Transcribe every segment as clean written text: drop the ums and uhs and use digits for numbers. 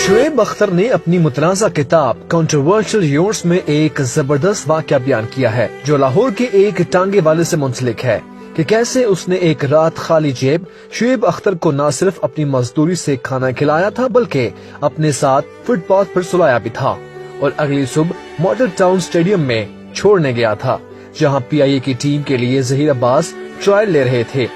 شعیب اختر نے اپنی متنازع کتاب کنٹروورشل یونٹس میں ایک زبردست واقعہ بیان کیا ہے جو لاہور کے ایک ٹانگے والے سے منسلک ہے کہ کیسے اس نے ایک رات خالی جیب شعیب اختر کو نہ صرف اپنی مزدوری سے کھانا کھلایا تھا بلکہ اپنے ساتھ فٹ پاتھ پر سلایا بھی تھا اور اگلی صبح ماڈل ٹاؤن اسٹیڈیم میں چھوڑنے گیا تھا جہاں پی آئی اے کی ٹیم کے لیے ظہیر عباس ٹرائل لے رہے تھے۔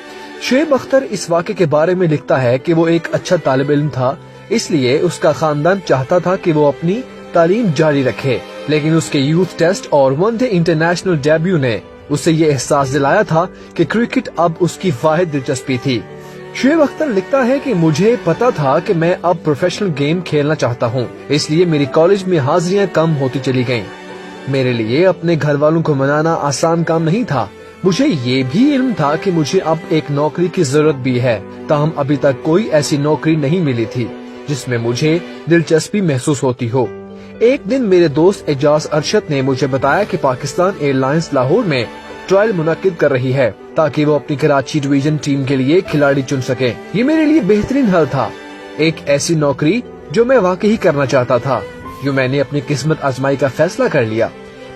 شعیب اختر اس واقعے کے بارے میں لکھتا ہے کہ وہ ایک اچھا طالب علم تھا، اس لیے اس کا خاندان چاہتا تھا کہ وہ اپنی تعلیم جاری رکھے، لیکن اس کے یوتھ ٹیسٹ اور ون ڈے انٹرنیشنل ڈیبیو نے اسے یہ احساس دلایا تھا کہ کرکٹ اب اس کی واحد دلچسپی تھی۔ شعیب اختر لکھتا ہے کہ مجھے پتا تھا کہ میں اب پروفیشنل گیم کھیلنا چاہتا ہوں، اس لیے میری کالج میں حاضریاں کم ہوتی چلی گئیں۔ میرے لیے اپنے گھر والوں کو منانا آسان کام نہیں تھا، مجھے یہ بھی علم تھا کہ مجھے اب ایک نوکری کی ضرورت بھی ہے، تاہم ابھی تک کوئی ایسی نوکری نہیں ملی تھی جس میں مجھے دلچسپی محسوس ہوتی ہو۔ ایک دن میرے دوست اعجاز ارشد نے مجھے بتایا کہ پاکستان ایئر لائنز لاہور میں ٹرائل منعقد کر رہی ہے تاکہ وہ اپنی کراچی ڈویژن ٹیم کے لیے کھلاڑی چن سکے۔ یہ میرے لیے بہترین حل تھا، ایک ایسی نوکری جو میں واقعی کرنا چاہتا تھا۔ جو میں نے اپنی قسمت آزمائی کا فیصلہ کر لیا۔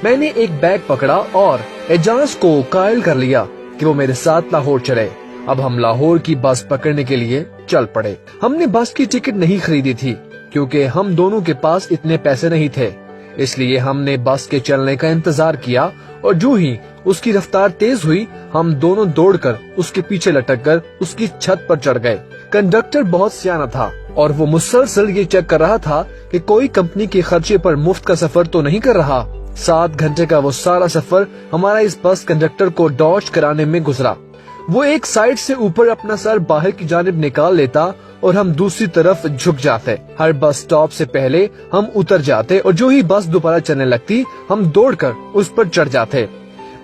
میں نے ایک بیگ پکڑا اور اعجاز کو قائل کر لیا کہ وہ میرے ساتھ لاہور چلے۔ اب ہم لاہور کی بس پکڑنے کے لیے چل پڑے۔ ہم نے بس کی ٹکٹ نہیں خریدی تھی کیونکہ ہم دونوں کے پاس اتنے پیسے نہیں تھے، اس لیے ہم نے بس کے چلنے کا انتظار کیا اور جو ہی اس کی رفتار تیز ہوئی ہم دونوں دوڑ کر اس کے پیچھے لٹک کر اس کی چھت پر چڑھ گئے۔ کنڈکٹر بہت سیانا تھا اور وہ مسلسل یہ چیک کر رہا تھا کہ کوئی کمپنی کے خرچے پر مفت کا سفر تو نہیں کر رہا۔ 7 گھنٹے کا وہ سارا سفر ہمارا اس بس کنڈکٹر کو ڈاج کرانے میں گزرا۔ وہ ایک سائیڈ سے اوپر اپنا سر باہر کی جانب نکال لیتا اور ہم دوسری طرف جھک جاتے۔ ہر بس سٹاپ سے پہلے ہم اتر جاتے اور جو ہی بس دوبارہ چلنے لگتی ہم دوڑ کر اس پر چڑھ جاتے۔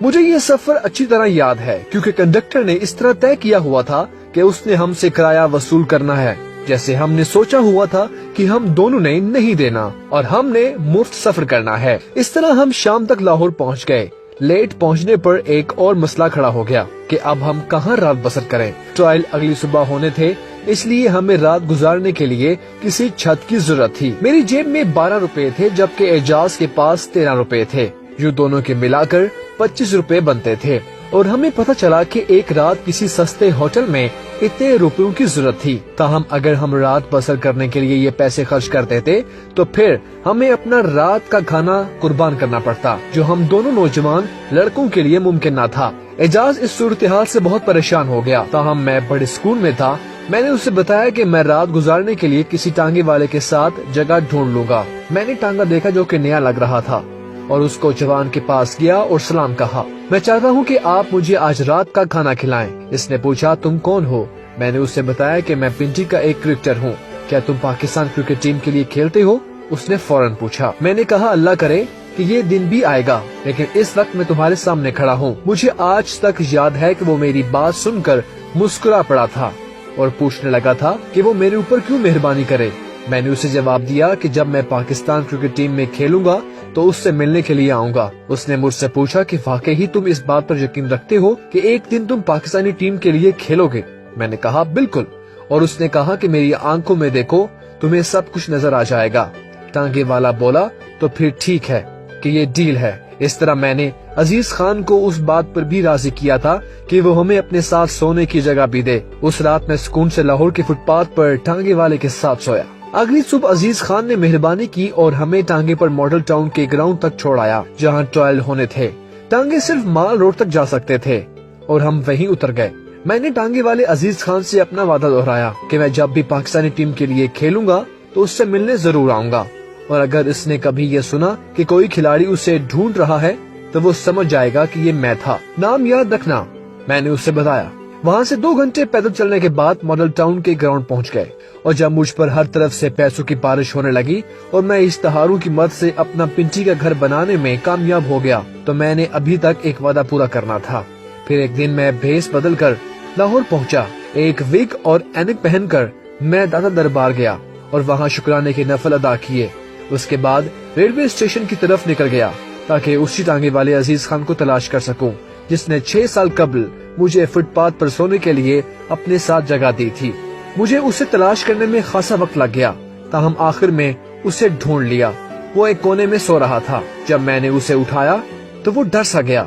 مجھے یہ سفر اچھی طرح یاد ہے کیونکہ کنڈکٹر نے اس طرح طے کیا ہوا تھا کہ اس نے ہم سے کرایہ وصول کرنا ہے جیسے ہم نے سوچا ہوا تھا کہ ہم دونوں نے نہیں دینا اور ہم نے مفت سفر کرنا ہے۔ اس طرح ہم شام تک لاہور پہنچ گئے۔ لیٹ پہنچنے پر ایک اور مسئلہ کھڑا ہو گیا کہ اب ہم کہاں رات بسر کریں۔ ٹرائل اگلی صبح ہونے تھے، اس لیے ہمیں رات گزارنے کے لیے کسی چھت کی ضرورت تھی۔ میری جیب میں 12 روپے تھے جبکہ اعجاز کے پاس 13 روپے تھے، جو دونوں کے ملا کر 25 روپے بنتے تھے، اور ہمیں پتہ چلا کہ ایک رات کسی سستے ہوٹل میں اتنے روپیوں کی ضرورت تھی۔ تاہم اگر ہم رات بسر کرنے کے لیے یہ پیسے خرچ کر دیتے تو پھر ہمیں اپنا رات کا کھانا قربان کرنا پڑتا، جو ہم دونوں نوجوان لڑکوں کے لیے ممکن نہ تھا۔ اعجاز اس صورتحال سے بہت پریشان ہو گیا، تاہم میں بڑے سکون میں تھا۔ میں نے اسے بتایا کہ میں رات گزارنے کے لیے کسی ٹانگے والے کے ساتھ جگہ ڈھونڈ لوں گا۔ میں نے ٹانگا دیکھا جو کہ نیا لگ رہا تھا اور اس کو جوان کے پاس گیا اور سلام کہا۔ میں چاہتا ہوں کہ آپ مجھے آج رات کا کھانا کھلائیں۔ اس نے پوچھا تم کون ہو؟ میں نے اسے بتایا کہ میں پنٹی کا ایک کرکٹر ہوں، کیا تم پاکستان کرکٹ ٹیم کے لیے کھیلتے ہو؟ اس نے فوراً پوچھا۔ میں نے کہا اللہ کرے کہ یہ دن بھی آئے گا، لیکن اس وقت میں تمہارے سامنے کھڑا ہوں۔ مجھے آج تک یاد ہے کہ وہ میری بات سن کر مسکرا پڑا تھا اور پوچھنے لگا تھا کہ وہ میرے اوپر کیوں مہربانی کرے۔ میں نے اسے جواب دیا کہ جب میں پاکستان کرکٹ ٹیم میں کھیلوں گا تو اس سے ملنے کے لیے آؤں گا۔ اس نے مجھ سے پوچھا کہ واقعی تم اس بات پر یقین رکھتے ہو کہ ایک دن تم پاکستانی ٹیم کے لیے کھیلو گے؟ میں نے کہا بالکل، اور اس نے کہا کہ میری آنکھوں میں دیکھو، تمہیں سب کچھ نظر آ جائے گا۔ ٹانگے والا بولا تو پھر ٹھیک ہے کہ یہ ڈیل ہے۔ اس طرح میں نے عزیز خان کو اس بات پر بھی راضی کیا تھا کہ وہ ہمیں اپنے ساتھ سونے کی جگہ بھی دے۔ اس رات میں سکون سے لاہور کے فٹ پاتھ پر ٹانگے والے کے ساتھ سویا۔ اگلی صبح عزیز خان نے مہربانی کی اور ہمیں ٹانگے پر ماڈل ٹاؤن کے گراؤنڈ تک چھوڑایا جہاں ٹرائل ہونے تھے۔ ٹانگے صرف مال روڈ تک جا سکتے تھے اور ہم وہیں اتر گئے۔ میں نے ٹانگے والے عزیز خان سے اپنا وعدہ دہرایا کہ میں جب بھی پاکستانی ٹیم کے لیے کھیلوں گا تو اس سے ملنے ضرور آؤں گا، اور اگر اس نے کبھی یہ سنا کہ کوئی کھلاڑی اسے ڈھونڈ رہا ہے تو وہ سمجھ جائے گا کہ یہ میں تھا۔ نام یاد رکھنا، میں نے اسے بتایا۔ وہاں سے 2 گھنٹے پیدل چلنے کے بعد ماڈل ٹاؤن کے گراؤنڈ پہنچ گئے، اور جب مجھ پر ہر طرف سے پیسوں کی بارش ہونے لگی اور میں اشتہاروں کی مدد سے اپنا پنٹی کا گھر بنانے میں کامیاب ہو گیا تو میں نے ابھی تک ایک وعدہ پورا کرنا تھا۔ پھر ایک دن میں بھیس بدل کر لاہور پہنچا۔ ایک وگ اور اینک پہن کر میں دادا دربار گیا اور وہاں شکرانے کے نفل ادا کیے۔ اس کے بعد ریلوے اسٹیشن کی طرف نکل گیا تاکہ اسی ٹانگے والے عزیز خان کو تلاش کر سکوں جس نے 6 سال قبل مجھے فٹ پاتھ پر سونے کے لیے اپنے ساتھ جگہ دی تھی۔ مجھے اسے تلاش کرنے میں خاصا وقت لگ گیا تاہم آخر میں اسے ڈھونڈ لیا۔ وہ ایک کونے میں سو رہا تھا۔ جب میں نے اسے اٹھایا تو وہ ڈر سا گیا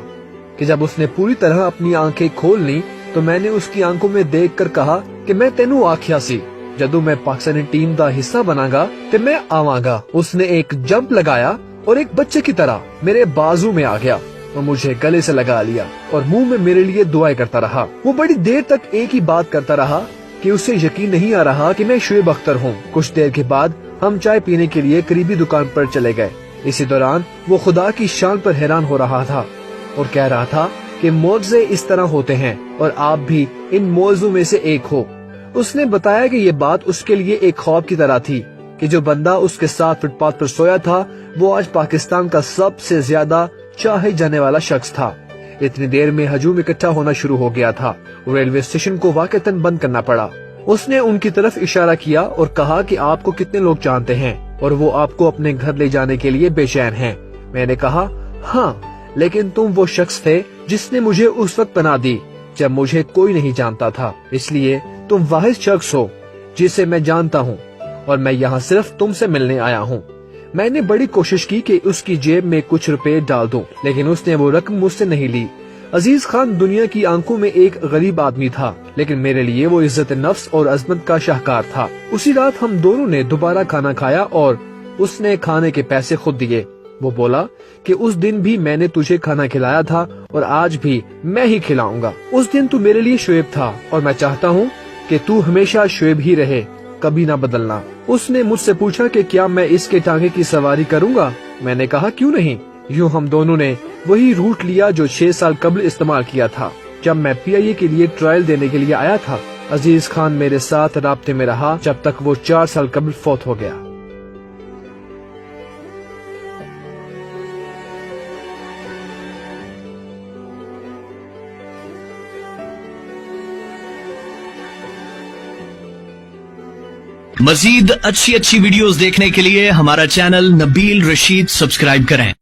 کہ جب اس نے پوری طرح اپنی آنکھیں کھول لی تو میں نے اس کی آنکھوں میں دیکھ کر کہا کہ میں تینوں آکھیا سی، جدو میں پاکستانی ٹیم دا حصہ بنا گا تو میں آواں گا۔ اس نے ایک جمپ لگایا اور ایک بچے کی طرح میرے بازو میں آ گیا اور مجھے گلے سے لگا لیا اور منہ میں میرے لیے دعائیں کرتا رہا۔ وہ بڑی دیر تک ایک ہی بات کرتا رہا کہ اسے یقین نہیں آ رہا کہ میں شعیب اختر ہوں۔ کچھ دیر کے بعد ہم چائے پینے کے لیے قریبی دکان پر چلے گئے۔ اسی دوران وہ خدا کی شان پر حیران ہو رہا تھا اور کہہ رہا تھا کہ معجزے اس طرح ہوتے ہیں اور آپ بھی ان معجزوں میں سے ایک ہو۔ اس نے بتایا کہ یہ بات اس کے لیے ایک خواب کی طرح تھی کہ جو بندہ اس کے ساتھ فٹ پاتھ پر سویا تھا وہ آج پاکستان کا سب سے زیادہ چاہے جانے والا شخص تھا۔ اتنی دیر میں ہجوم اکٹھا ہونا شروع ہو گیا تھا۔ ریلوے اسٹیشن کو واقعتاً بند کرنا پڑا۔ اس نے ان کی طرف اشارہ کیا اور کہا کہ آپ کو کتنے لوگ جانتے ہیں اور وہ آپ کو اپنے گھر لے جانے کے لیے بے چین ہیں۔ میں نے کہا ہاں، لیکن تم وہ شخص تھے جس نے مجھے اس وقت پناہ دی جب مجھے کوئی نہیں جانتا تھا، اس لیے تم واحد شخص ہو جسے میں جانتا ہوں اور میں یہاں صرف تم سے ملنے آیا ہوں۔ میں نے بڑی کوشش کی کہ اس کی جیب میں کچھ روپے ڈال دوں، لیکن اس نے وہ رقم مجھ سے نہیں لی۔ عزیز خان دنیا کی آنکھوں میں ایک غریب آدمی تھا، لیکن میرے لیے وہ عزت نفس اور عظمت کا شاہکار تھا۔ اسی رات ہم دونوں نے دوبارہ کھانا کھایا اور اس نے کھانے کے پیسے خود دیے۔ وہ بولا کہ اس دن بھی میں نے تجھے کھانا کھلایا تھا اور آج بھی میں ہی کھلاؤں گا۔ اس دن تو میرے لیے شعیب تھا اور میں چاہتا ہوں کہ تو ہمیشہ شعیب ہی رہے، کبھی نہ بدلنا۔ اس نے مجھ سے پوچھا کہ کیا میں اس کے ٹانگے کی سواری کروں گا؟ میں نے کہا کیوں نہیں۔ یوں ہم دونوں نے وہی روٹ لیا جو 6 سال قبل استعمال کیا تھا جب میں PIA کے لیے ٹرائل دینے کے لیے آیا تھا۔ عزیز خان میرے ساتھ رابطے میں رہا جب تک وہ 4 سال قبل فوت ہو گیا۔ مزید اچھی ویڈیوز دیکھنے کے لیے ہمارا چینل نبیل رشید سبسکرائب کریں۔